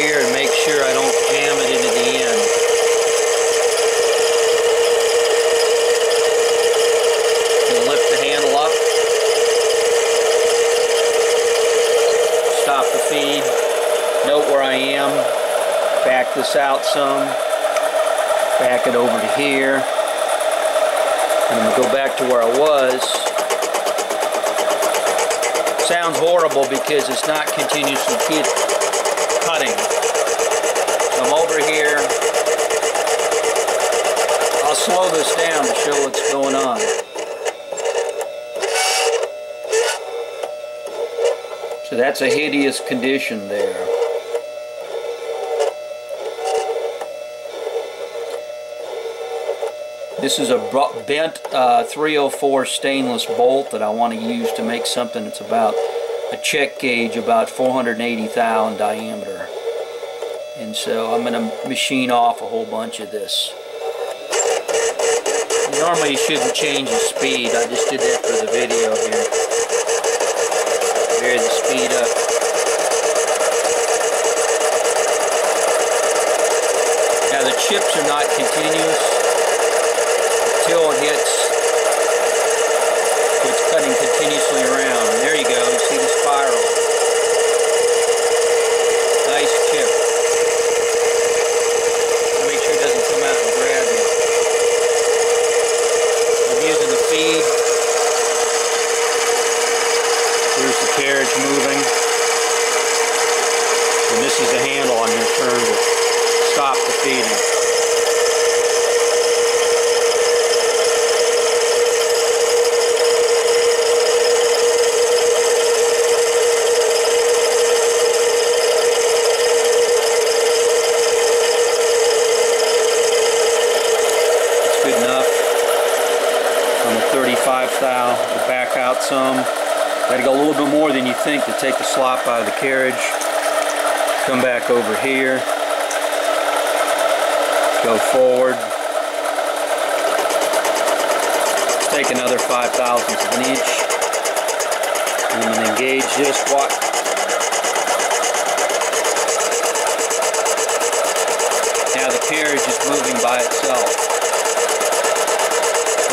here and make sure I don't jam it into the end. And lift the handle up. Stop the feed. Note where I am. Back this out some. Back it over to here. And I'm going to go back to where I was. Sounds horrible because it's not continuously cutting. So I'm over here. I'll slow this down to show what's going on. So that's a hideous condition there. This is a bent 304 stainless bolt that I want to use to make something that's about a check gauge about 480 thou in diameter. And so I'm going to machine off a whole bunch of this. Normally you shouldn't change the speed. I just did that for the video here. Vary the speed up. Now the chips are not continuous. Until it hits, so it's cutting continuously around. And there you go, you see the spiral. Nice chip. Make sure it doesn't come out and grab you. I'm using the feed. Here's the carriage moving. And this is the handle I'm going to turn to stop the feeding. Good enough. On the 35 thou, to back out some. Got to go a little bit more than you think to take the slop out of the carriage. Come back over here. Go forward. Take another 5/1000 of an inch. And then engage this. Watch. Now the carriage is moving by itself.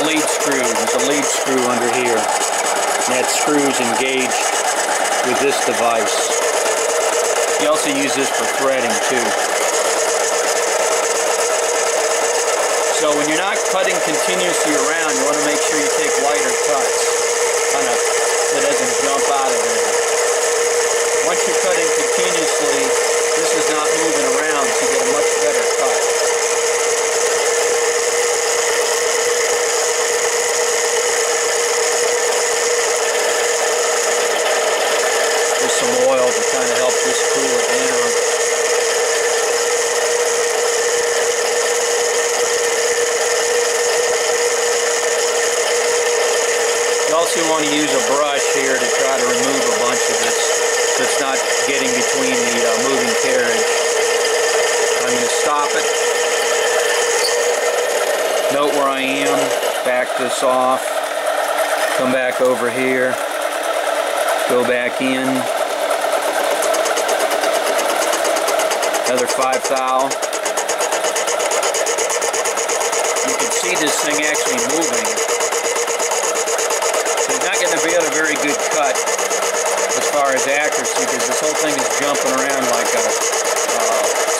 Lead screw. There's a lead screw under here. And that screw is engaged with this device. You also use this for threading too. So when you're not cutting continuously around, you want to make sure you take lighter cuts. Kind of so it doesn't jump out of there. Once you're cutting continuously, this is not moving around, so you get a much better cut. Some oil to kind of help this cool it down. You also want to use a brush here to try to remove a bunch of this so it's not getting between the moving carriage. I'm going to stop it. Note where I am. Back this off. Come back over here. Go back in. Another 5 thou. You can see this thing actually moving. So you're not going to be able to very good cut as far as accuracy because this whole thing is jumping around like a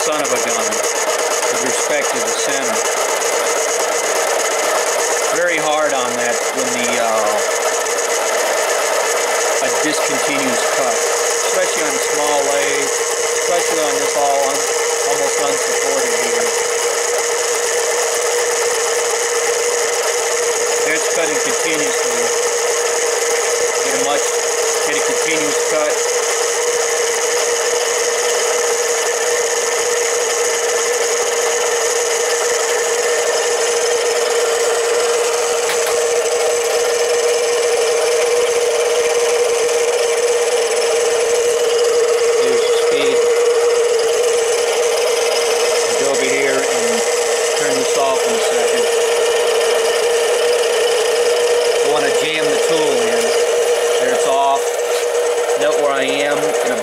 son of a gun with respect to the center. Very hard on that when a discontinuous cut, especially on a small lathe, especially on this almost unsupported here. There it's cutting continuously. Get a continuous cut.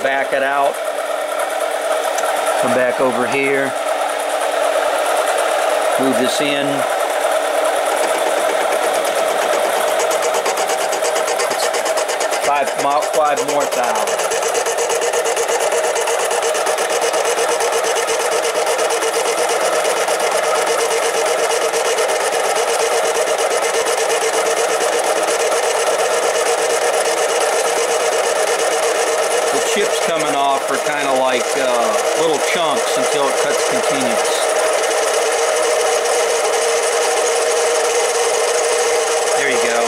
Back it out. Come back over here. Move this in. Five more thou. Chips coming off are kind of like little chunks until it cuts continuous. There you go.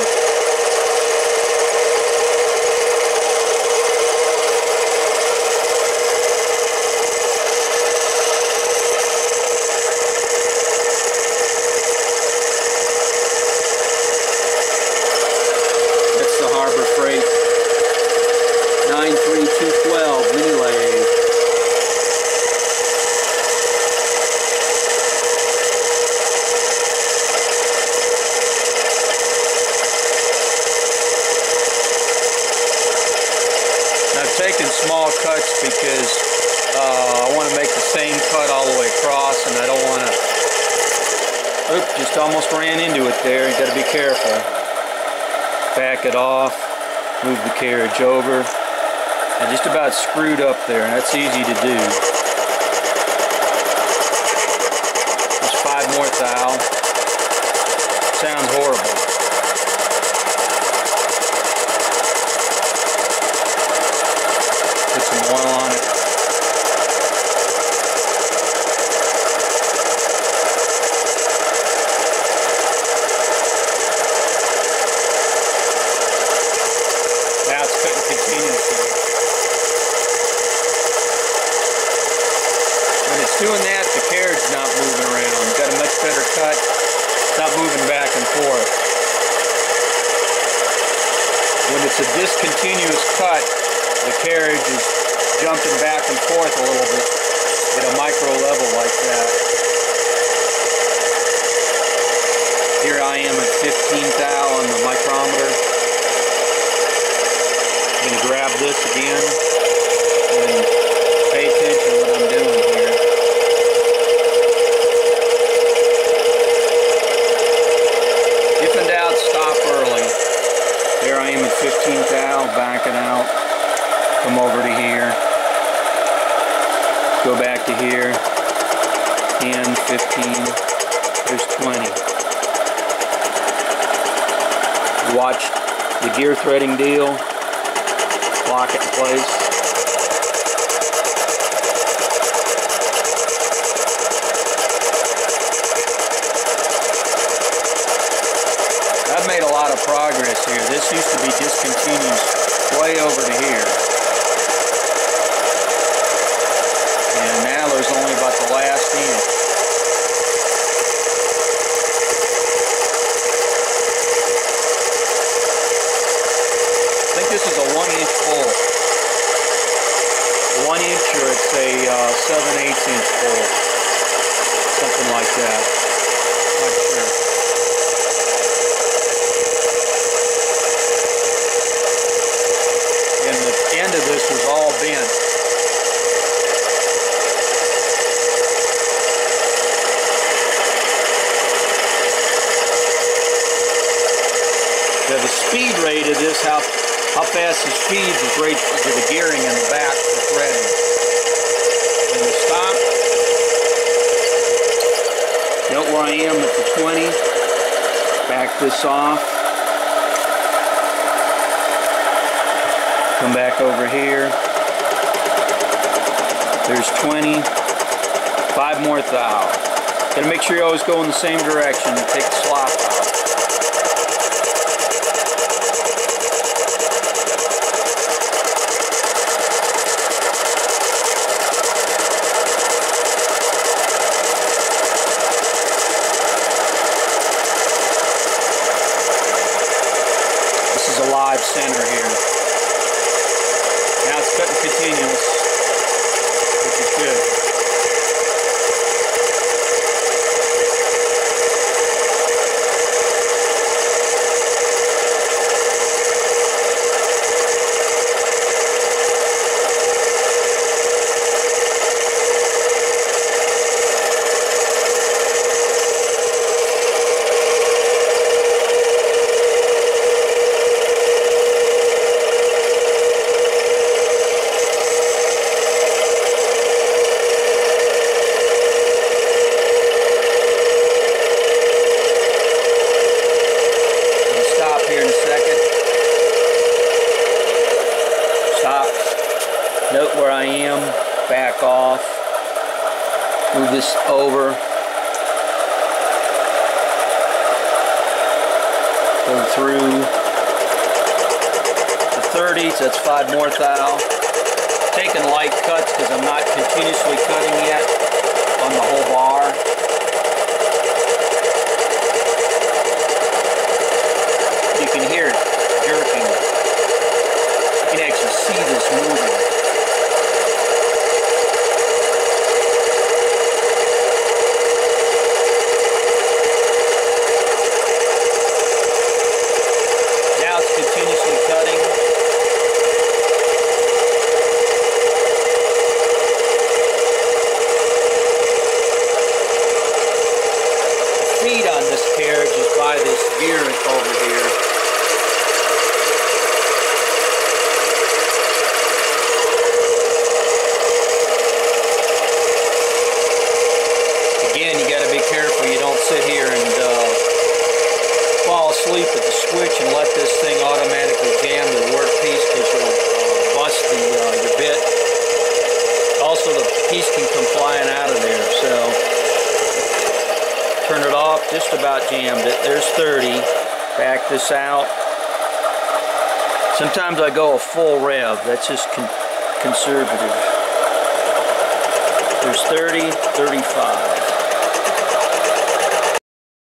That's the Harbor Freight 93212 mini lathe. I've taken small cuts because I want to make the same cut all the way across, and I don't want to... Oop, just almost ran into it there. You got to be careful. Back it off. Move the carriage over. I just about screwed up there, and that's easy to do. Just 5 more thou. Sounds horrible. Put some oil on it. Now it's cutting continuously. When it's doing that, the carriage is not moving around. You've got a much better cut. It's not moving back and forth. When it's a discontinuous cut, the carriage is jumping back and forth a little bit at a micro level like that. Here I am at 15 thou on the micrometer. I'm going to grab this again and pay attention to what I'm doing here. If in doubt, stop early. There I am at 15 thou, back it out. Come over to here. Go back to here. 10, 15, there's 20. Watch the gear threading deal. Lock it in place. I've made a lot of progress here. This used to be discontinuous way over to here. And now there's only about the last inch. I think this is a 1-inch bolt. 1 inch, or it's a 7/8 inch bolt. Something like that. Not sure. And the end of this was all bent. Now the speed rate of this, how fast this feeds, is right to the gearing in the back for threading. And we stop. Note where I am at the 20. Back this off. Come back over here. There's 20. 5 more thou. Gotta make sure you always go in the same direction and take the slop out. This is a live center here. Now it's cutting continuous, which is good. I am, back off, move this over, go through the 30s, that's 5 more thou. Taking light cuts because I'm not continuously cutting yet on the whole bar. You can hear it jerking. You can actually see this moving. Now it's continuously cutting. The feed on this carriage is by this gear over here. Again, you got to be careful you don't sit here and fall asleep at the switch and let this thing automatically jam to the workpiece, because it'll bust your bit. Also, the piece can come flying out of there, so turn it off, just about jammed it. There's 30. Back this out. Sometimes I go a full rev, that's just conservative. There's 30, 35.